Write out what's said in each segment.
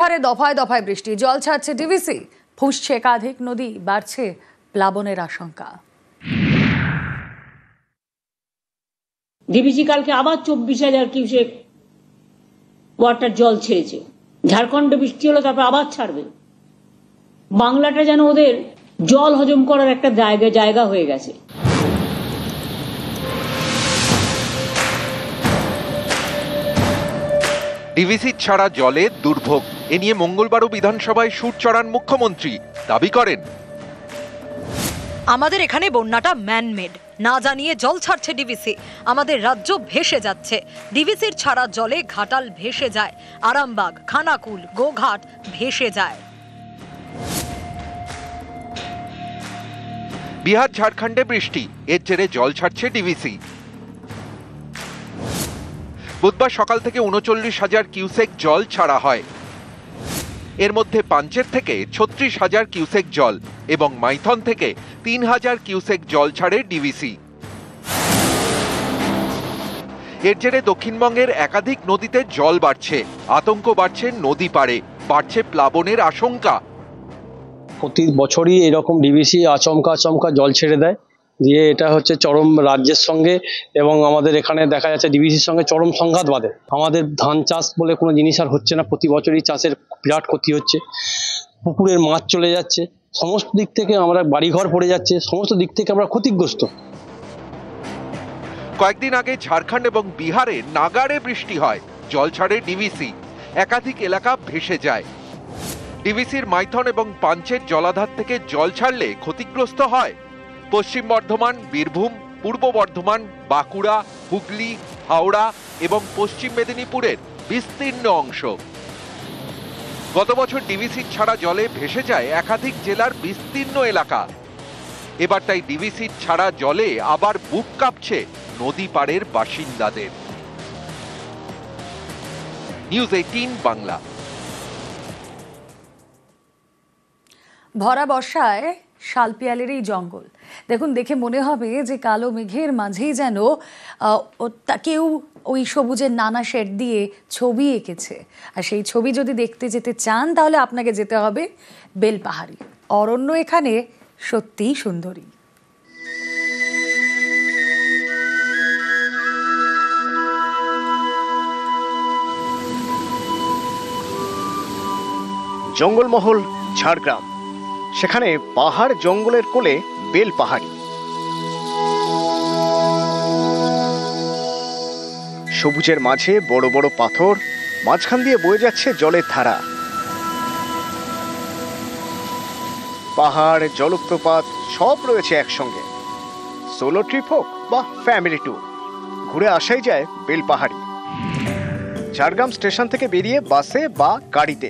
এবারে দফায় দফায় বৃষ্টি, জল ছাড়ছে ডিভিসি, ফুঁসছে একাধিক নদী, বাড়ছে প্লাবনের আশঙ্কা। ডিভিসি কালকে আবার 24,000 কিউসেক ওয়াটার জল ছেড়েছে। ঝাড়খণ্ডে বৃষ্টি হলো, তারপর আবার ছাড়বে। বাংলাটা যেন ওদের জল হজম করার একটা জায়গা হয়ে গেছে। ডিভিসি ছাড়া জলে দুর্ভোগ, এ নিয়ে মঙ্গলবারও বিধানসভায় সুর চড়ান মুখ্যমন্ত্রী। দাবি করেন, আমাদের এখানে বন্যাটা ম্যানমেড, না জানিয়ে জল ছাড়ছে ডিভিসি, আমাদের রাজ্য ভেসে যাচ্ছে। ডিভিসির ছাড়া জলে ঘাটাল ভেসে যায়, আরামবাগ, খানাকুল, গোঘাট ভেসে যায়। বিহার ঝাড়খণ্ডে বৃষ্টি, এর জেরে জল ছাড়ছে ডিভিসি। বুধবার সকাল থেকে 39,000 কিউসেক জল ছাড়া হয়। এর মধ্যে পাঞ্চের থেকে 36,000 কিউসেক জল এবং মাইথন থেকে 3,000 কিউসেক জল ছাড়ে ডিভিসি। এর জেরে দক্ষিণবঙ্গের একাধিক নদীতে জল বাড়ছে, আতঙ্ক বাড়ছে নদী পাড়ে, বাড়ছে প্লাবনের আশঙ্কা। প্রতি বছরই এরকম ডিভিসি আচমকা জল ছেড়ে দেয়, দিয়ে এটা হচ্ছে চরম রাজ্যের সঙ্গে এবং আমাদের এখানে দেখা যাচ্ছে ডিভিসির সঙ্গে চরম সংঘাত বাঁধে। আমাদের ধান চাষ বলে কোনো জিনিস আর হচ্ছে না, প্রতি বছরই চাষের বিরাট ক্ষতি হচ্ছে, পুকুরের মাছ চলে যাচ্ছে, সমস্ত দিক থেকে আমরা বাড়িঘর পড়ে যাচ্ছে, সমস্ত দিক থেকে আমরা ক্ষতিগ্রস্ত। কয়েকদিন আগে ঝাড়খণ্ড এবং বিহারে নাগাড়ে বৃষ্টি হয়, জল ছাড়ে ডিভিসি, একাধিক এলাকা ভেসে যায়। ডিভিসির মাইথন এবং পাঞ্চের জলাধার থেকে জল ছাড়লে ক্ষতিগ্রস্ত হয় পশ্চিম বর্ধমান, বীরভূম, পূর্ব বর্ধমান, বাঁকুড়া, হুগলি, হাওড়া এবং পশ্চিম মেদিনীপুরের বিস্তীর্ণ অংশ। গত বছর ডিভিসি ছাড়া জলে ভেসে যায় একাধিক জেলার বিস্তীর্ণ এলাকা। এবার তাই ডিভিসি ছাড়া জলে আবার বুক কাঁপছে নদী পাড়ের বাসিন্দাদের। নিউজ 18 বাংলা। ভরা বর্ষায় শালপিয়ালের এই জঙ্গল দেখুন, দেখে মনে হবে যে কালো মেঘের মাঝেই যেন কেউ ওই সবুজের নানা শেড দিয়ে ছবি এঁকেছে। আর সেই ছবি যদি দেখতে যেতে চান তাহলে আপনাকে যেতে হবে বেলপাহাড়ি। অরণ্য এখানে সত্যিই সুন্দরী। জঙ্গলমহল ঝাড়গ্রাম, সেখানে পাহাড় জঙ্গলের কোলে বেলপাহাড়ি। সবুজের মাঝে বড় বড় পাথর, মাঝখান দিয়ে বয়ে যাচ্ছে জলের ধারা। পাহাড়, জলপ্রপাত সব রয়েছে একসঙ্গে। সোলো ট্রিপ হোক বা ফ্যামিলি ট্যুর, ঘুরে আসাই যায় বেলপাহাড়ি। ঝাড়গ্রাম স্টেশন থেকে বেরিয়ে বাসে বা গাড়িতে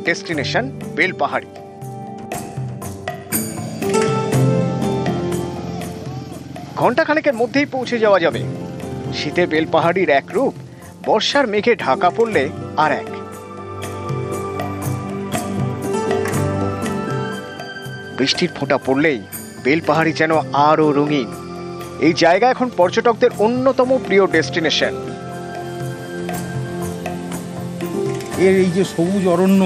ডেস্টিনেশন বেলপাহাড়ি। ঘণ্টাখানেকের মধ্যেই পৌঁছে যাওয়া যাবে। শীতে বেলপাহাড়ির এক রূপ, বর্ষার মেঘে ঢাকা পড়লে আর এক। বৃষ্টির ফোঁটা পড়লেই বেলপাহাড়ি যেন আরো রঙিন। এই জায়গা এখন পর্যটকদের অন্যতম প্রিয় ডেস্টিনেশন। এর এই যে সবুজ অরণ্য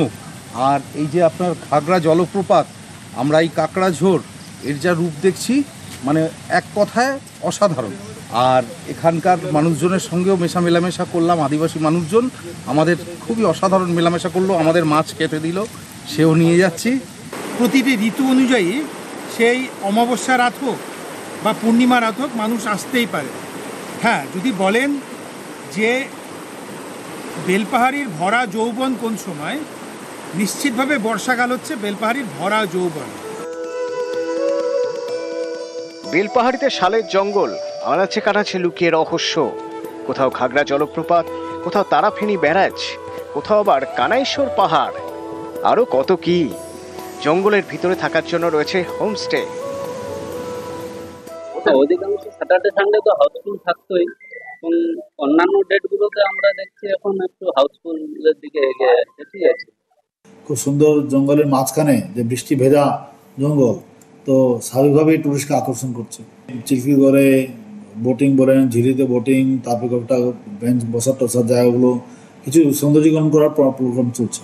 আর এই যে আপনার খাগড়া জলপ্রপাত, আমরা এই কাকড়াঝোড়, এর যা রূপ দেখছি মানে এক কথায় অসাধারণ। আর এখানকার মানুষজনের সঙ্গেও মেলামেশা করলাম, আদিবাসী মানুষজন আমাদের খুবই অসাধারণ মেলামেশা করলো, আমাদের মাছ কেটে দিল, সেও নিয়ে যাচ্ছি। প্রতিটি ঋতু অনুযায়ী সেই অমাবস্যা রাত হোক বা পূর্ণিমা রাত হোক মানুষ আসতেই পারে। হ্যাঁ, যদি বলেন যে বেলপাহাড়ির ভরা যৌবন কোন সময়, নিশ্চিতভাবে বর্ষাকাল হচ্ছে বেলপাহাড়ির ভরা যৌবন। বেলপাহাড়িতে শালের জঙ্গল, আনাচে কানাচে লুকিয়ে রহস্য। কোথাও খাগড়া জলপ্রপাত, কোথাও তারাফেনী ব্যারাজ, কোথাও আবার কানাইশ্বর পাহাড়, আরো কত কি। জঙ্গলের ভিতরে থাকার জন্য রয়েছে হোমস্টে। অধিকাংশ স্যাটারডে সানডে তো হাউসফুল থাকতোই, এবং অন্যান্য ডেটগুলোতে আমরা দেখছি এখন একটু হাউসফুলের দিকে এগিয়ে আছে। খুব সুন্দর জঙ্গলের মাঝখানে যে বৃষ্টি ভেজা জঙ্গল, তো স্বাভাবিকভাবেই টুরিস্টকে আকর্ষণ করছে। চিল্কি করে বোটিং বলেন, ঝিরিতে বোটিং, তারপরে একটা বেঞ্চ বসার টসার জায়গাগুলো কিছু সৌন্দর্যীকরণ করার প্রোগ্রাম চলছে।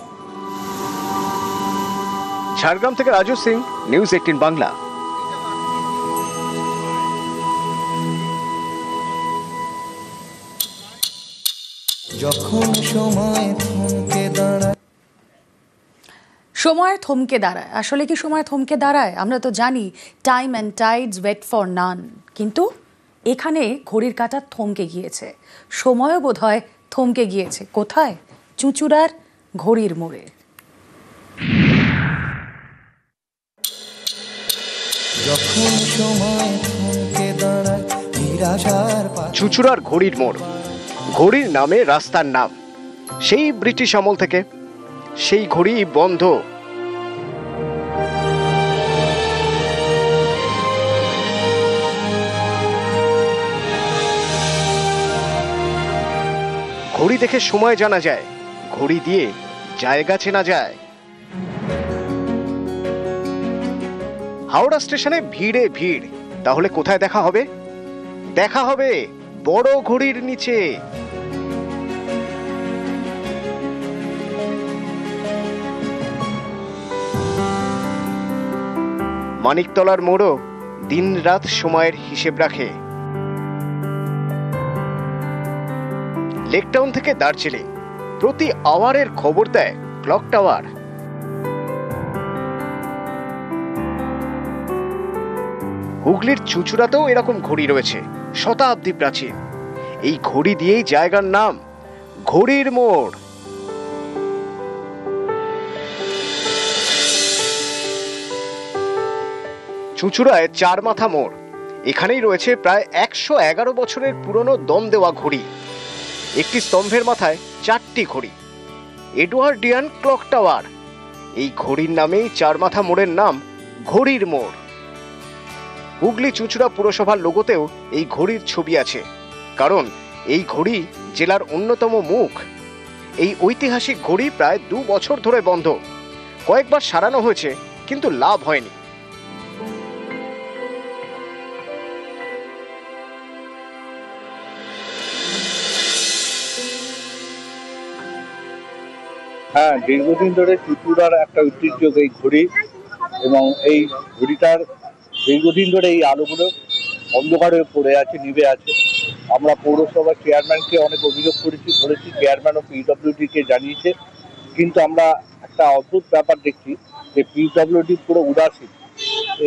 ঝাড়গ্রাম থেকে রাজু সিং, নিউজ 18 বাংলা। যখন সময় থমকে দাঁড়ায়, সময় থমকে দাঁড়ায়। আসলে কি সময় থমকে দাঁড়ায়? আমরা তো জানি time and tides wait for none, কিন্তু এখানে ঘড়ির কাঁটা থমকে গিয়েছে, সময়ও বোধহয় থমকে গিয়েছে। কোথায়? চুঁচুড়ার ঘড়ির মোড়ে। যখন সময় থমকে দাঁড়ায় নিরাশার পাশে। চুঁচুড়ার ঘড়ির মোড়, ঘড়ির নামে রাস্তার নাম। সেই ব্রিটিশ আমল থেকে সেই ঘড়ি বন্ধ। ঘড়ি দেখে সময় জানা যায়, ঘড়ি দিয়ে জায়গা চেনা যায়। হাওড়া স্টেশনে ভিড়ে ভিড়, তাহলে কোথায় দেখা হবে? দেখা হবে বড় ঘড়ির নিচে। মানিকতলার মোড়ও দিন রাত সময়ের হিসেব রাখে। লেকটাউন থেকে দার্জিলিং প্রতি আওয়ারের খবর দেয় ক্লক টাওয়ার। হুগলির চুঁচুড়াতেও এরকম ঘড়ি রয়েছে, শতাব্দী প্রাচীন। এই ঘড়ি দিয়েই জায়গার নাম ঘড়ির মোড়। চুঁচুড়ায় চার মাথা মোড়, এখানেই রয়েছে প্রায় 111 বছরের পুরনো দম দেওয়া ঘড়ি। একটি স্তম্ভের মাথায় 4টি ঘড়ি। Edwardian clock tower. এই ঘড়ির নামেই চার মাথা মোড়ের নাম ঘড়ির মোড়। হুগলি চুঁচুড়া পুরসভার লোগোতেও এই ঘড়ির ছবি আছে, কারণ এই ঘড়ি জেলার অন্যতম মুখ। এই ঐতিহাসিক ঘড়ি প্রায় 2 বছর ধরে বন্ধ। কয়েকবার সারানো হয়েছে, কিন্তু লাভ হয়নি। হ্যাঁ, দীর্ঘদিন ধরে চুঁচুড়ার একটা ঐতিহ্য এই ঘড়ি, এবং এই ঘড়িটার দীর্ঘদিন ধরে এই আলোগুলো অন্ধকারে পড়ে আছে, নিভে আছে। আমরা পৌরসভার চেয়ারম্যানকে অনেক অভিযোগ করেছি, চেয়ারম্যান ও পিডব্লিউডিকে জানিয়েছে, কিন্তু আমরা একটা অদ্ভুত ব্যাপার দেখছি যে পিডব্লিউডি পুরো উদাসীন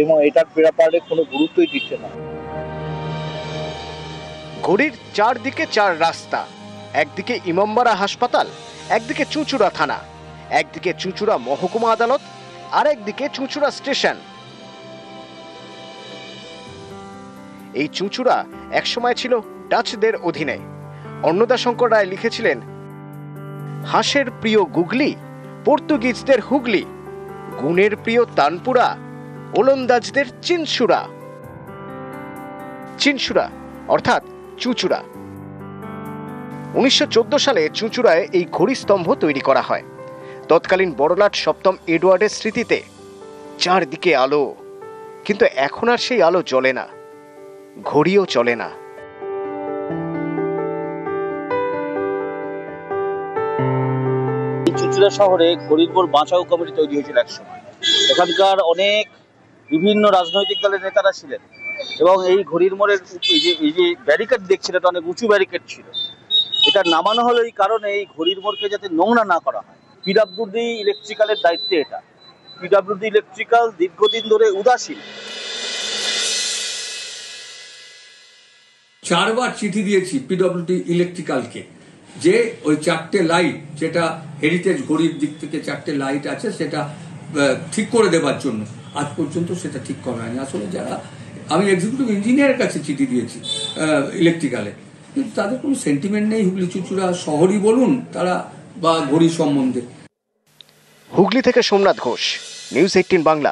এবং এটার ব্যাপারে কোনো গুরুত্বই দিচ্ছে না। ঘড়ির চারদিকে 4 রাস্তা, একদিকে ইমামবাড়া হাসপাতাল, একদিকে চুঁচুড়া থানা, একদিকে চুঁচুড়া মহকুমা আদালত, আর একদিকে চুঁচুড়া স্টেশন। এই চুঁচুড়া একসময় ছিল ডাচদের অধীনে। অন্নদাশঙ্কর রায় লিখেছিলেন, হাঁসের প্রিয় গুগলি, পর্তুগিজদের হুগলি, গুণের প্রিয় তানপুরা, ওলন্দাজদের চিনসুরা। চিনসুরা অর্থাৎ চুঁচুড়া। 1914 সালে চুঁচুড়ায় এই ঘড়ি স্তম্ভ তৈরি করা হয়। তৎকালীন বড়লাট সপ্তম এডওয়ার্ডের স্মৃতিতে। চারদিকে আলো, কিন্তু এখন আর সেই আলো জ্বলে না, ঘড়িও চলে না। চুঁচুড়া শহরে ঘড়ির মোড় বাঁচাও কমিটি তৈরি হয়েছিল একসময়। এখানকার অনেক বিভিন্ন রাজনৈতিক দলের নেতারা ছিলেন, এবং এই ঘড়ির মোড়ের এই যে ব্যারিকেড দেখছিল, এটা অনেক উঁচু ব্যারিকেড ছিল। এটা নামানো হলো এই কারণে, এই ঘড়ির মোড়কে যাতে নোংরা না করা হয়। পিডব্লিউডি ইলেকট্রিক্যালের দায়িত্বে এটা। পিডব্লিউডি ইলেকট্রিক্যাল দীর্ঘদিন ধরে উদাসীন। 4 বার চিঠি দিয়েছি পিডব্লিউডি ইলেকট্রিক্যালকে, যে ওই 4টে লাইট, যেটা হেরিটেজ ঘড়ির দিক থেকে 4টে লাইট আছে, সেটা ঠিক করে দেবার জন্য। আজ পর্যন্ত সেটা ঠিক করা হয়নি। আসলে যারা, আমি এক্সিকিউটিভ ইঞ্জিনিয়ারের কাছে চিঠি দিয়েছি ইলেকট্রিক্যালে, কিন্তু তাদের কোনো সেন্টিমেন্ট নেই হুগলি চুঁচুড়া শহরই বলুন তারা, বা ঘড়ি সম্বন্ধে। হুগলি থেকে সোমনাথ ঘোষ, নিউজ 18 বাংলা।